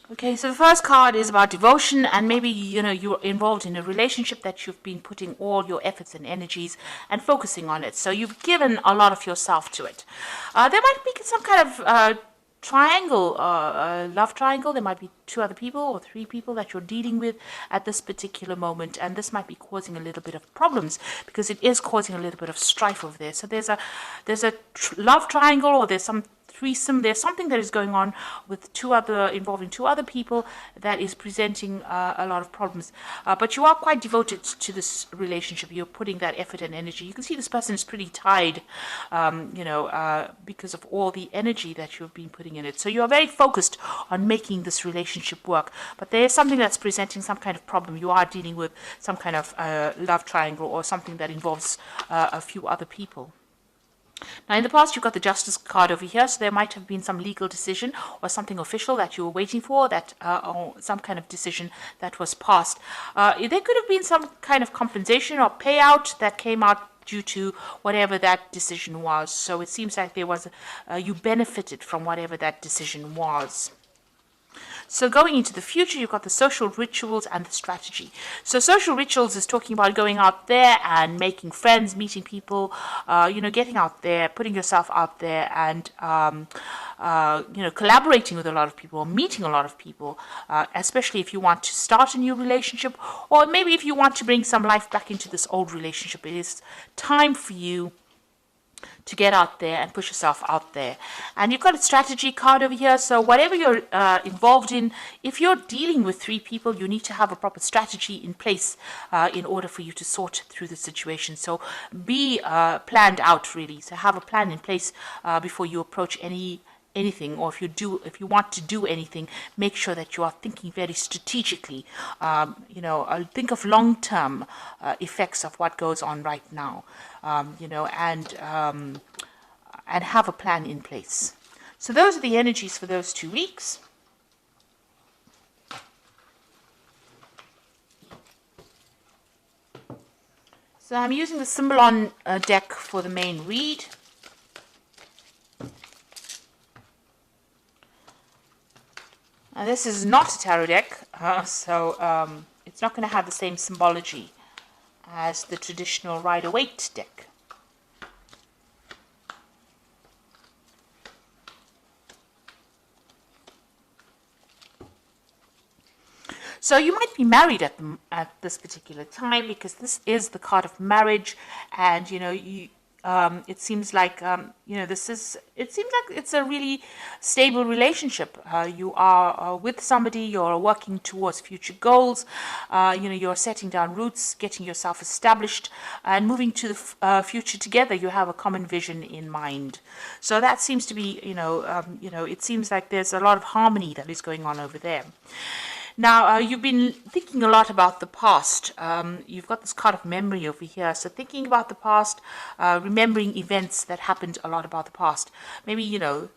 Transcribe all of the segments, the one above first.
Okay, so the first card is about devotion, and maybe you're involved in a relationship that you've been putting all your efforts and energies and focusing on it. So you've given a lot of yourself to it. There might be some kind of triangle, love triangle. There might be two other people or three people that you're dealing with at this particular moment, and this might be causing a little bit of problems because it is causing a little bit of strife over there. So there's a love triangle, or there's some threesome. There's something that is going on with involving two other people that is presenting a lot of problems. But you are quite devoted to this relationship. You're putting that effort and energy. You can see this person is pretty tied, because of all the energy that you've been putting in it. So you're very focused on making this relationship work. But there is something that's presenting some kind of problem. You are dealing with some kind of love triangle or something that involves a few other people. Now, in the past, you've got the Justice card over here, so there might have been some legal decision or something official that you were waiting for, or some kind of decision that was passed. There could have been some kind of compensation or payout that came out due to whatever that decision was. So it seems like you benefited from whatever that decision was. So going into the future, you've got the social rituals and the strategy. So social rituals is talking about going out there and making friends, meeting people, getting out there, putting yourself out there, and collaborating with a lot of people, or meeting a lot of people, especially if you want to start a new relationship, or maybe if you want to bring some life back into this old relationship. It is time for you to get out there and push yourself out there. And you've got a strategy card over here. So whatever you're involved in, if you're dealing with three people, you need to have a proper strategy in place in order for you to sort through the situation. So be planned out, really. So have a plan in place before you approach anything, or if you want to do anything, make sure that you are thinking very strategically. Think of long-term effects of what goes on right now, and have a plan in place. So those are the energies for those 2 weeks. So I'm using the Symbolon deck for the main read. This is not a tarot deck, so it's not going to have the same symbology as the traditional Rider-Waite deck. So you might be married at this particular time, because this is the card of marriage, and it seems like it's a really stable relationship. You are with somebody, you're working towards future goals, you're setting down roots, getting yourself established, and moving to the future together. You have a common vision in mind. So that seems to be, it seems like there's a lot of harmony that is going on over there. Now, you've been thinking a lot about the past. You've got this card of memory over here. So thinking about the past, remembering events that happened a lot about the past. Maybe,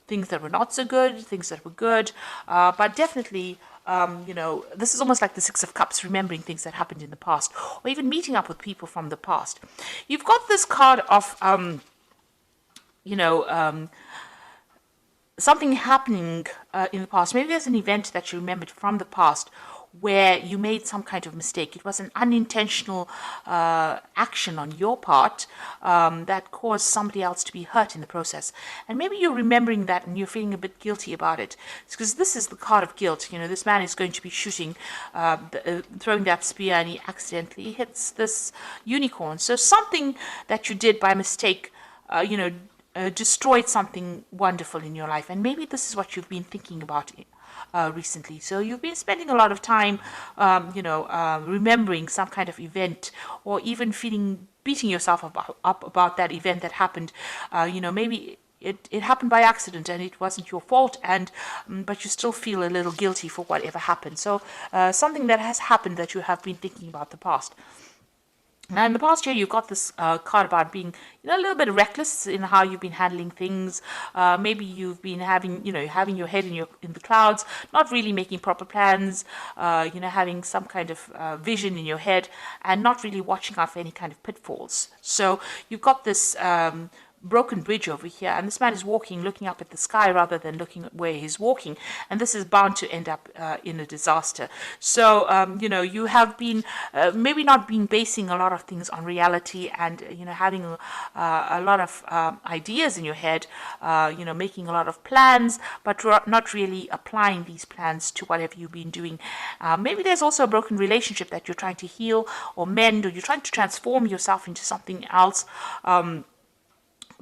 things that were not so good, things that were good. But definitely, this is almost like the Six of Cups, remembering things that happened in the past. Or even meeting up with people from the past. You've got this card of, something happening in the past. Maybe there's an event that you remembered from the past where you made some kind of mistake. It was an unintentional action on your part that caused somebody else to be hurt in the process. And maybe you're remembering that and you're feeling a bit guilty about it. It's because this is the card of guilt. This man is going to be shooting, throwing that spear, and he accidentally hits this unicorn. So something that you did by mistake, destroyed something wonderful in your life. And maybe this is what you've been thinking about recently. So you've been spending a lot of time, remembering some kind of event, or even beating yourself up about that event that happened. Maybe it happened by accident and it wasn't your fault, but you still feel a little guilty for whatever happened. So something that has happened that you have been thinking about the past. Now, in the past year, you've got this card about being, a little bit reckless in how you've been handling things. Maybe you've been having your head in the clouds, not really making proper plans. Having some kind of vision in your head and not really watching out for any kind of pitfalls. So you've got this broken bridge over here, and this man is walking, looking up at the sky rather than looking at where he's walking, and this is bound to end up in a disaster. So you have been maybe not been basing a lot of things on reality, and having a lot of ideas in your head, making a lot of plans, but not really applying these plans to whatever you've been doing. Maybe there's also a broken relationship that you're trying to heal or mend, or you're trying to transform yourself into something else,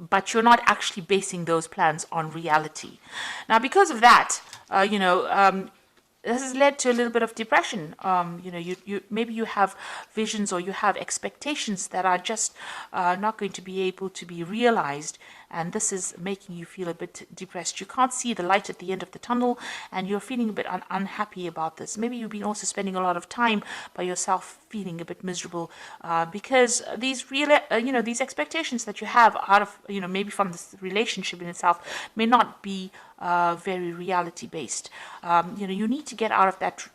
but you're not actually basing those plans on reality. Now, because of that, this has led to a little bit of depression. You maybe you have visions or you have expectations that are just not going to be able to be realized, and this is making you feel a bit depressed. You can't see the light at the end of the tunnel, and you're feeling a bit unhappy about this. Maybe you've been also spending a lot of time by yourself, feeling a bit miserable because these these expectations that you have out of maybe from this relationship in itself may not be very reality based. You need to get out of that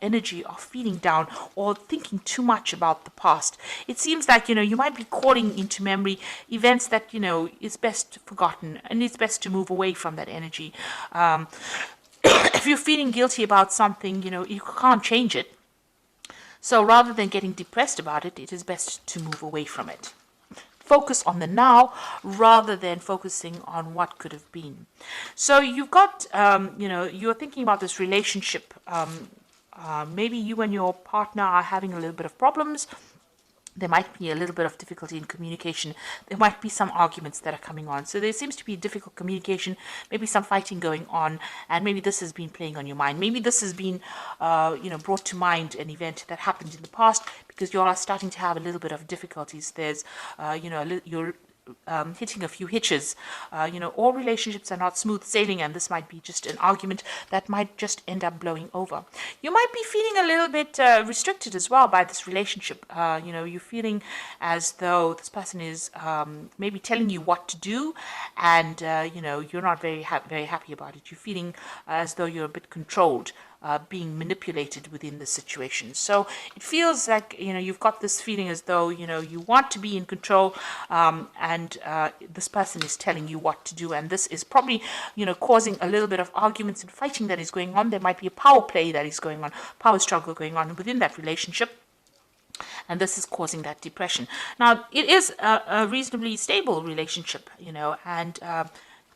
energy of feeling down or thinking too much about the past. It seems like you might be calling into memory events that is best forgotten, and it's best to move away from that energy. If you're feeling guilty about something, you can't change it. So rather than getting depressed about it, it is best to move away from it. Focus on the now rather than focusing on what could have been. So you've got, you're thinking about this relationship. Maybe you and your partner are having a little bit of problems. There might be a little bit of difficulty in communication. There might be some arguments that are coming on. So there seems to be difficult communication, maybe some fighting going on, and maybe this has been playing on your mind. Maybe this has been, brought to mind an event that happened in the past, because you all are starting to have a little bit of difficulties. There's, you're hitting a few hitches. All relationships are not smooth sailing, and this might be just an argument that might just end up blowing over. You might be feeling a little bit restricted as well by this relationship. You're feeling as though this person is maybe telling you what to do, and you're not very happy about it. You're feeling as though you're a bit controlled. Being manipulated within the situation. So it feels like you've got this feeling as though you want to be in control, and this person is telling you what to do, and this is probably causing a little bit of arguments and fighting that is going on. There might be a power play that is going on, power struggle going on within that relationship, and this is causing that depression. Now, it is a reasonably stable relationship, and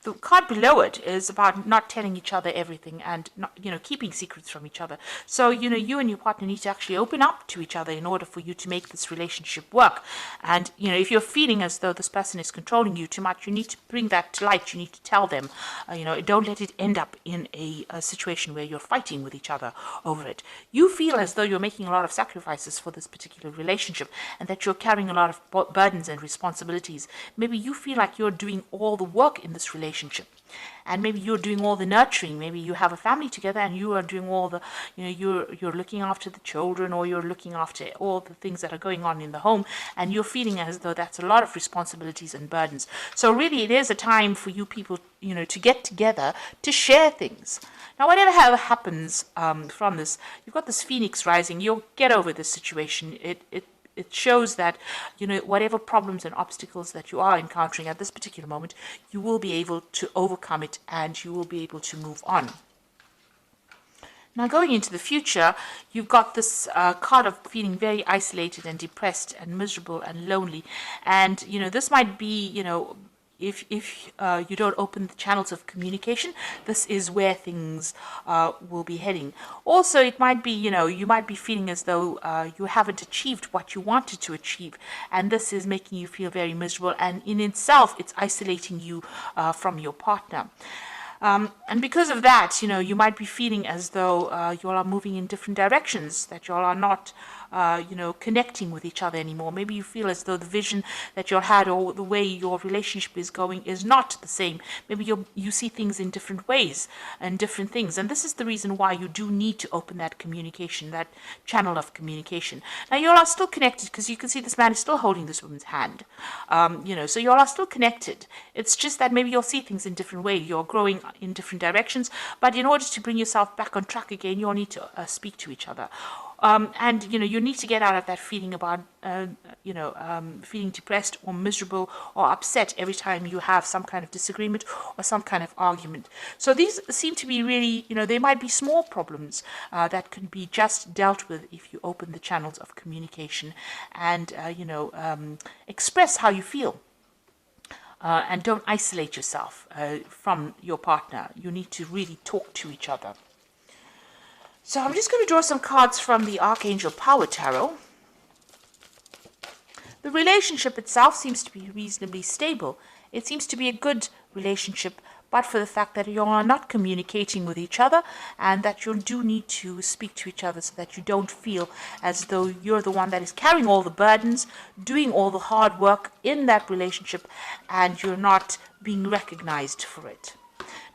the card below it is about not telling each other everything and not, keeping secrets from each other. So, you and your partner need to actually open up to each other in order for you to make this relationship work. And, if you're feeling as though this person is controlling you too much, you need to bring that to light. You need to tell them, don't let it end up in a situation where you're fighting with each other over it. You feel as though you're making a lot of sacrifices for this particular relationship, and that you're carrying a lot of burdens and responsibilities. Maybe you feel like you're doing all the work in this relationship, and maybe you're doing all the nurturing. Maybe you have a family together and you are doing all the, you're looking after the children, or you're looking after all the things that are going on in the home, and you're feeling as though that's a lot of responsibilities and burdens. So really it is a time for you people, to get together to share things. Now, whatever happens from this, you've got this phoenix rising. You'll get over this situation. It shows that, whatever problems and obstacles that you are encountering at this particular moment, you will be able to overcome it, and you will be able to move on. Now, going into the future, you've got this card of feeling very isolated and depressed and miserable and lonely. And, this might be, if you don't open the channels of communication, this is where things will be heading. Also, it might be, you might be feeling as though you haven't achieved what you wanted to achieve, and this is making you feel very miserable, and in itself, it's isolating you from your partner. And because of that, you might be feeling as though you all are moving in different directions, that you all are not connecting with each other anymore. Maybe you feel as though the vision that you had, or the way your relationship is going, is not the same. Maybe you see things in different ways and different things. And this is the reason why you do need to open that communication, that channel of communication. Now, you all are still connected, because you can see this man is still holding this woman's hand. So you all are still connected. It's just that maybe you'll see things in different ways. You're growing in different directions. But in order to bring yourself back on track again, you all need to speak to each other. And you need to get out of that feeling about feeling depressed or miserable or upset every time you have some kind of disagreement or some kind of argument. So these seem to be really, they might be small problems that can be just dealt with if you open the channels of communication and express how you feel. And don't isolate yourself from your partner. You need to really talk to each other. So I'm just going to draw some cards from the Archangel Power Tarot. The relationship itself seems to be reasonably stable. It seems to be a good relationship, but for the fact that you are not communicating with each other and that you do need to speak to each other so that you don't feel as though you're the one that is carrying all the burdens, doing all the hard work in that relationship, and you're not being recognized for it.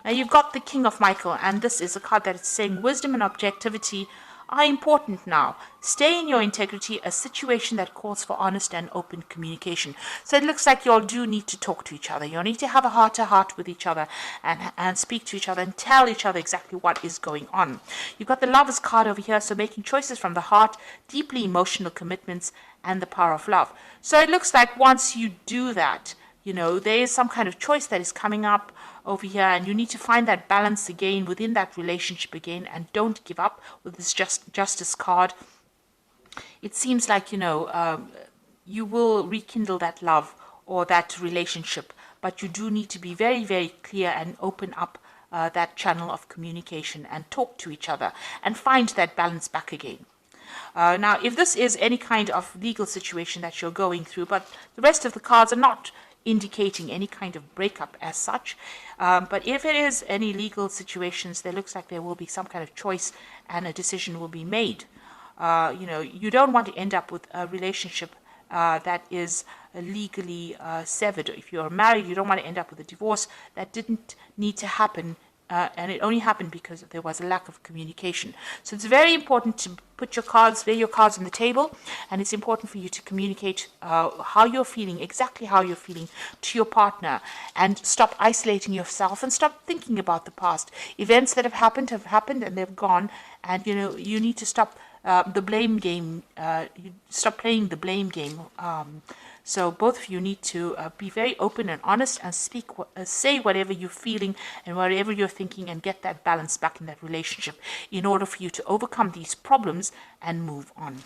Now you've got the King of Michael, and this is a card that is saying wisdom and objectivity are important now. Stay in your integrity, a situation that calls for honest and open communication. So it looks like you all do need to talk to each other. You need to have a heart-to-heart with each other and speak to each other and tell each other exactly what is going on. You've got the Lovers card over here, so making choices from the heart, deeply emotional commitments, and the power of love. So it looks like once you do that, there is some kind of choice that is coming up over here, and you need to find that balance again within that relationship again, and don't give up with this justice card. It seems like, you will rekindle that love or that relationship, but you do need to be very, very clear and open up that channel of communication and talk to each other and find that balance back again. Now, if this is any kind of legal situation that you're going through, but the rest of the cards are not indicating any kind of breakup as such, but if it is any legal situations, there looks like there will be some kind of choice and a decision will be made. You don't want to end up with a relationship that is legally severed. If you're married, you don't want to end up with a divorce that didn't need to happen, and it only happened because there was a lack of communication. So it's very important to lay your cards on the table, and it's important for you to communicate how you're feeling, exactly how you're feeling to your partner, and stop isolating yourself and stop thinking about the past. Events that have happened and they've gone, and you need to stop the blame game. You stop playing the blame game. So both of you need to be very open and honest and say whatever you're feeling and whatever you're thinking, and get that balance back in that relationship in order for you to overcome these problems and move on.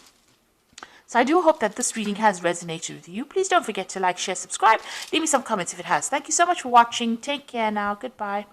So I do hope that this reading has resonated with you. Please don't forget to like, share, subscribe. Leave me some comments if it has. Thank you so much for watching. Take care now. Goodbye.